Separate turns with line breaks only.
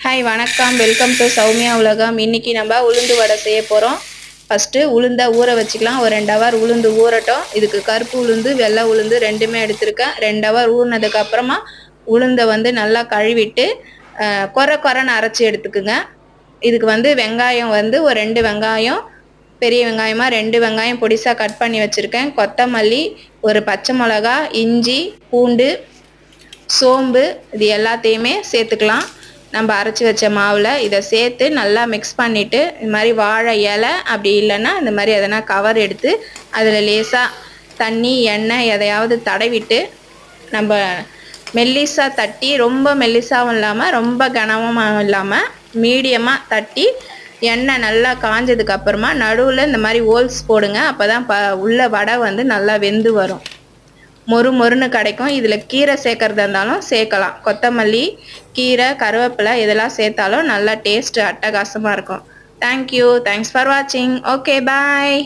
Hi வணக்கம், welcome to Soumya உலகம். இன்றைக்கி நம்ம உளுந்து வடை செய்ய போகிறோம். ஃபஸ்ட்டு உளுந்தை ஊற வச்சுக்கலாம். ஒரு 2 ஹவர் உளுந்து ஊறட்டும். இதுக்கு கருப்பு உளுந்து வெள்ளை உளுந்து ரெண்டுமே எடுத்திருக்கேன். 2 ஹவர் ஊறினதுக்கப்புறமா உளுந்தை நல்லா கழுவிட்டு கொரன்னு அரைச்சி எடுத்துக்குங்க. இதுக்கு வெங்காயம் ஒரு 2 வெங்காயம், பெரிய வெங்காயமாக 2 வெங்காயம் பொடிசாக கட் பண்ணி வச்சுருக்கேன். கொத்தமல்லி, ஒரு பச்சை மிளகா, இஞ்சி, பூண்டு, சோம்பு இது எல்லாத்தையுமே சேர்த்துக்கலாம். நம்ம அரைச்சி வச்ச மாவில் இதை சேர்த்து நல்லா மிக்ஸ் பண்ணிவிட்டு, இது மாதிரி வாழை இலை அப்படி இல்லைன்னா இந்த மாதிரி எதனா கவர் எடுத்து அதில் லேசாக தண்ணி எண்ணெய் எதையாவது தடவிட்டு நம்ம மெல்லிஸாக தட்டி, ரொம்ப மெல்லிஸாகவும் இல்லாமல் ரொம்ப கனமாகவும் இல்லாமல் மீடியமாக தட்டி எண்ணெய் நல்லா காஞ்சதுக்கப்புறமா நடுவில் இந்த மாதிரி ஹோல்ஸ் போடுங்க. அப்போ தான் உள்ள வடை நல்லா வெந்து வரும், மொறு மொறுன்னு கிடைக்கும். இதில் கீரை சேர்க்கறதா இருந்தாலும் சேர்க்கலாம். கொத்தமல்லி, கீரை, கருவேப்பிலை இதெல்லாம் சேர்த்தாலும் நல்லா டேஸ்ட்டு அட்டகாசமாக இருக்கும். தேங்க்யூ, தேங்க்ஸ் ஃபார் வாட்சிங். ஓகே, பாய்.